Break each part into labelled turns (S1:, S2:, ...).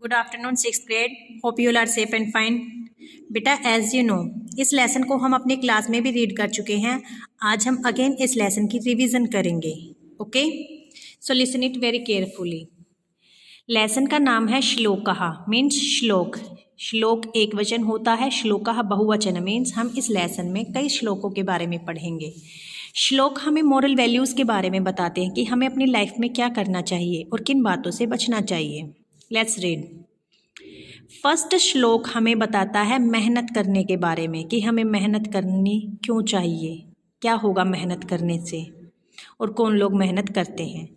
S1: Good afternoon six grade. Hope you are safe and fine. बेटा as you know इस lesson को हम अपनी क्लास में भी रीड कर चुके हैं। आज हम अगेन इस लेसन की रिवीजन करेंगे। Okay, so listen it very carefully. Lesson का नाम है श्लोकः, मीन्स श्लोक। श्लोक एक वचन होता है, श्लोकः बहुवचन मीन्स हम इस लेसन में कई श्लोकों के बारे में पढ़ेंगे। श्लोक हमें मॉरल वैल्यूज़ के बारे में बताते हैं कि हमें अपनी लाइफ में क्या करना चाहिए और किन बातों से बचना चाहिए। Let's read. फर्स्ट श्लोक हमें बताता है मेहनत करने के बारे में कि हमें मेहनत करनी क्यों चाहिए, क्या होगा मेहनत करने से और कौन लोग मेहनत करते हैं।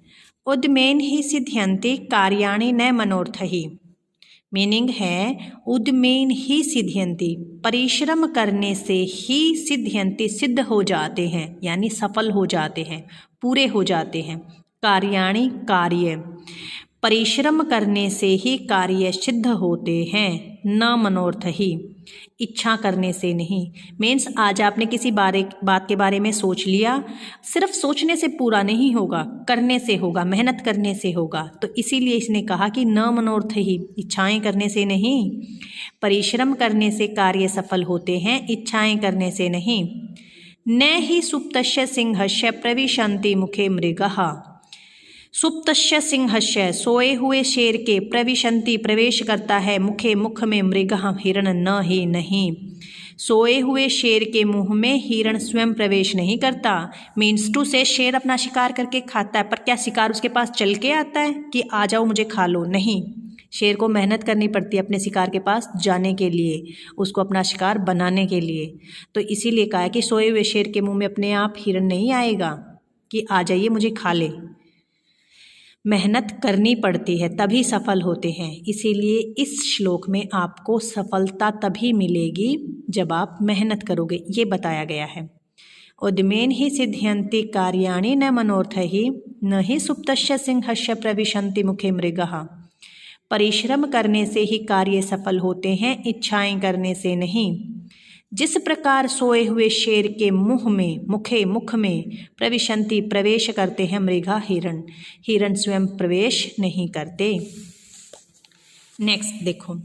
S1: उद्मेन ही सिद्ध्यन्ति कार्याणि न मनोर्थहि। मीनिंग है उद्मेन ही सिद्ध्यन्ति, परिश्रम करने से ही सिद्ध्यन्ति, सिद्ध हो जाते हैं यानी सफल हो जाते हैं, पूरे हो जाते हैं। कार्याणि कार्य, परिश्रम करने से ही कार्य सिद्ध होते हैं, न मनोर्थ ही, इच्छा करने से नहीं। मीन्स आज आपने किसी बात के बारे में सोच लिया, सिर्फ सोचने से पूरा नहीं होगा, करने से होगा, मेहनत करने से होगा। तो इसीलिए इसने कहा कि न मनोर्थ ही, इच्छाएं करने से नहीं, परिश्रम करने से कार्य सफल होते हैं, इच्छाएं करने से नहीं। न ही सुप्तस्य सिंहस्य प्रविशन्ति मुखे मृगः। सुप्तस्य सिंहस्य, सोए हुए शेर के, प्रविशन्ति प्रवेश करता है, मुखे मुख में, मृगः हिरण न ही नहीं। सोए हुए शेर के मुंह में हिरण स्वयं प्रवेश नहीं करता। मीन्स टू से शेर अपना शिकार करके खाता है, पर क्या शिकार उसके पास चल के आता है कि आ जाओ मुझे खा लो? नहीं, शेर को मेहनत करनी पड़ती है अपने शिकार के पास जाने के लिए, उसको अपना शिकार बनाने के लिए। तो इसीलिए कहा है कि सोए हुए शेर के मुंह में अपने आप हिरण नहीं आएगा कि आ जाइए मुझे खा ले। मेहनत करनी पड़ती है तभी सफल होते हैं। इसीलिए इस श्लोक में आपको सफलता तभी मिलेगी जब आप मेहनत करोगे, ये बताया गया है। उद्मेन ही सिद्ध्यन्ति कार्याणि न मनोर्थहि, न ही सुप्तस्य सिंहस्य प्रविशन्ति मुखे मृगः। परिश्रम करने से ही कार्य सफल होते हैं, इच्छाएं करने से नहीं। जिस प्रकार सोए हुए शेर के मुंह में, मुखे मुख में, प्रविशन्ति प्रवेश करते हैं मृगा हिरण, हिरण स्वयं प्रवेश नहीं करते। नेक्स्ट देखो,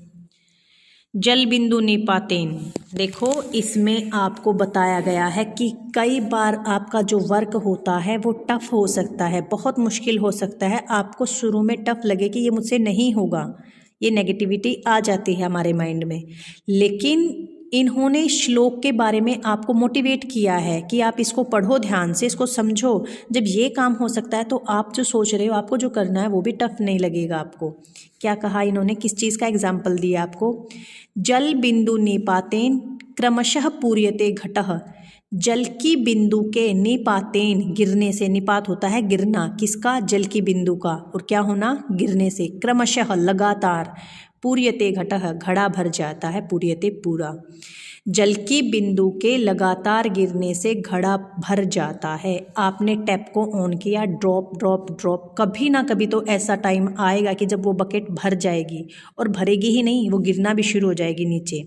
S1: जल बिंदु निपातेन। देखो इसमें आपको बताया गया है कि कई बार आपका जो वर्क होता है वो टफ हो सकता है, बहुत मुश्किल हो सकता है। आपको शुरू में टफ लगे कि ये मुझसे नहीं होगा, ये नेगेटिविटी आ जाती है हमारे माइंड में, लेकिन इन्होंने श्लोक के बारे में आपको मोटिवेट किया है कि आप इसको पढ़ो ध्यान से, इसको समझो। जब ये काम हो सकता है तो आप जो सोच रहे हो, आपको जो करना है वो भी टफ नहीं लगेगा आपको। क्या कहा इन्होंने, किस चीज़ का एग्जाम्पल दिया आपको? जल बिंदु निपातेन क्रमशः पूर्यते घटः। जल की बिंदु के निपातेन, गिरने से, निपात होता है गिरना, किसका? जल की बिंदु का, और क्या होना? गिरने से। क्रमशः लगातार, पूर्यते घटः, घड़ा भर जाता है, पूर्यते पूरा। जल की बिंदु के लगातार गिरने से घड़ा भर जाता है। आपने टैप को ऑन किया, ड्रॉप ड्रॉप ड्रॉप, कभी ना कभी तो ऐसा टाइम आएगा कि जब वो बकेट भर जाएगी, और भरेगी ही नहीं, वो गिरना भी शुरू हो जाएगी नीचे।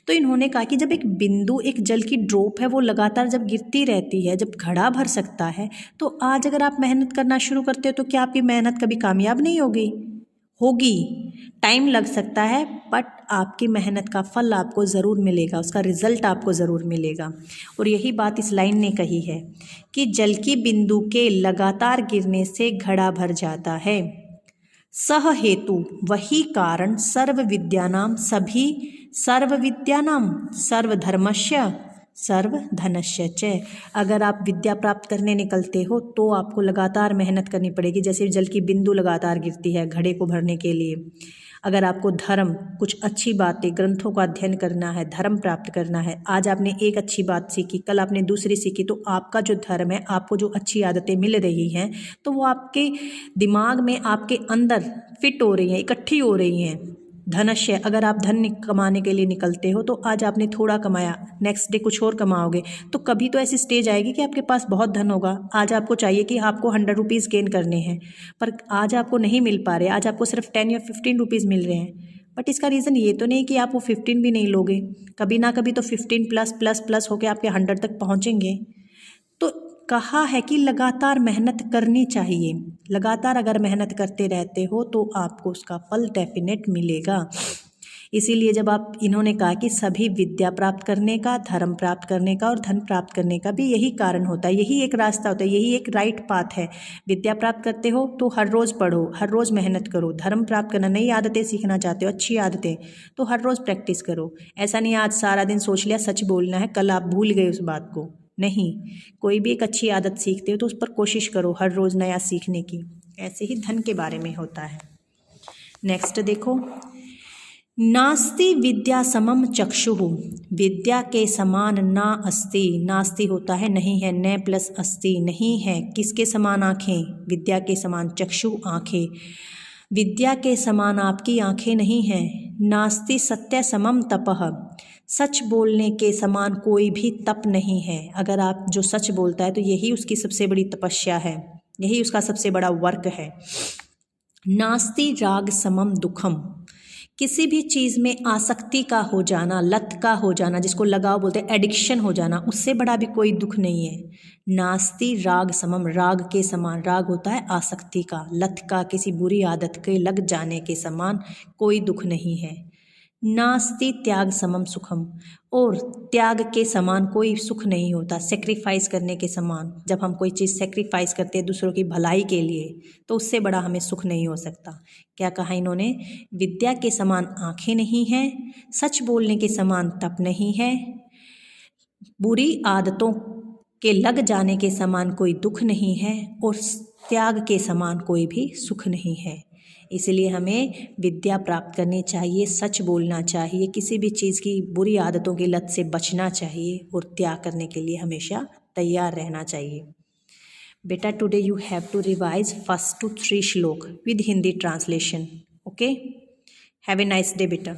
S1: तो इन्होंने कहा कि जब एक बिंदु, एक जल की ड्रॉप है, वो लगातार जब गिरती रहती है, जब घड़ा भर सकता है, तो आज अगर आप मेहनत करना शुरू करते हो तो क्या आपकी मेहनत कभी कामयाब नहीं होगी? होगी, टाइम लग सकता है, बट आपकी मेहनत का फल आपको ज़रूर मिलेगा, उसका रिजल्ट आपको ज़रूर मिलेगा। और यही बात इस लाइन ने कही है कि जल की बिंदु के लगातार गिरने से घड़ा भर जाता है। सह हेतु, वही कारण, सर्व विद्यानाम, सभी, सर्व विद्यानाम, सर्वधर्मस्य, सर्वधनस्य च। अगर आप विद्या प्राप्त करने निकलते हो तो आपको लगातार मेहनत करनी पड़ेगी, जैसे जल की बिंदु लगातार गिरती है घड़े को भरने के लिए। अगर आपको धर्म, कुछ अच्छी बातें, ग्रंथों का अध्ययन करना है, धर्म प्राप्त करना है, आज आपने एक अच्छी बात सीखी, कल आपने दूसरी सीखी, तो आपका जो धर्म है, आपको जो अच्छी आदतें मिल रही हैं, तो वो आपके दिमाग में, आपके अंदर फिट हो रही हैं, इकट्ठी हो रही हैं। धनस्य, अगर आप धन कमाने के लिए निकलते हो तो आज आपने थोड़ा कमाया, नेक्स्ट डे कुछ और कमाओगे, तो कभी तो ऐसी स्टेज आएगी कि आपके पास बहुत धन होगा। आज आपको चाहिए कि आपको 100 रुपीज़ गेन करने हैं, पर आज आपको नहीं मिल पा रहे, आज आपको सिर्फ 10 या 15 रुपीज़ मिल रहे हैं। बट इसका रीज़न ये तो नहीं कि आप वो 15 भी नहीं लोगे, कभी ना कभी तो 15 प्लस प्लस प्लस होकर आपके 100 तक पहुँचेंगे। तो कहा है कि लगातार मेहनत करनी चाहिए। लगातार अगर मेहनत करते रहते हो तो आपको उसका फल डेफिनेट मिलेगा। इसीलिए जब आप इन्होंने कहा कि सभी विद्या प्राप्त करने का, धर्म प्राप्त करने का और धन प्राप्त करने का भी यही कारण होता है, यही एक रास्ता होता है, यही एक राइट पाथ है। विद्या प्राप्त करते हो तो हर रोज़ पढ़ो, हर रोज़ मेहनत करो। धर्म प्राप्त करना, नई आदतें सीखना चाहते हो, अच्छी आदतें, तो हर रोज़ प्रैक्टिस करो। ऐसा नहीं आज सारा दिन सोच लिया सच बोलना है, कल आप भूल गए उस बात को। नहीं, कोई भी एक अच्छी आदत सीखते हो तो उस पर कोशिश करो हर रोज़ नया सीखने की। ऐसे ही धन के बारे में होता है। नेक्स्ट देखो, नास्ति विद्या समम चक्षुः, विद्या के समान ना अस्ति। नास्ति होता है नहीं है, न प्लस अस्ति, नहीं है। किसके समान आँखें? विद्या के समान। चक्षु आँखें, विद्या के समान आपकी आँखें नहीं हैं। नास्ति सत्य समम तपः, सच बोलने के समान कोई भी तप नहीं है। अगर आप जो सच बोलता है तो यही उसकी सबसे बड़ी तपस्या है, यही उसका सबसे बड़ा वर्क है। नास्ति राग समम दुखम, किसी भी चीज़ में आसक्ति का हो जाना, लत का हो जाना, जिसको लगाव बोलते हैं, एडिक्शन हो जाना, उससे बड़ा भी कोई दुख नहीं है। नास्ति राग समम, राग के समान। राग होता है आसक्ति का, लत का, किसी बुरी आदत के लग जाने के समान कोई दुख नहीं है। नास्ति त्याग समम सुखम, और त्याग के समान कोई सुख नहीं होता। सेक्रीफाइस करने के समान, जब हम कोई चीज़ सेक्रीफाइस करते हैं दूसरों की भलाई के लिए, तो उससे बड़ा हमें सुख नहीं हो सकता। क्या कहा इन्होंने? विद्या के समान आँखें नहीं हैं, सच बोलने के समान तप नहीं है, बुरी आदतों के लग जाने के समान कोई दुख नहीं है, और त्याग के समान कोई भी सुख नहीं है। इसलिए हमें विद्या प्राप्त करनी चाहिए, सच बोलना चाहिए, किसी भी चीज़ की बुरी आदतों की लत से बचना चाहिए, और त्याग करने के लिए हमेशा तैयार रहना चाहिए। बेटा today you have to revise first to 3 shloka with Hindi translation. Okay, have a nice day बेटा।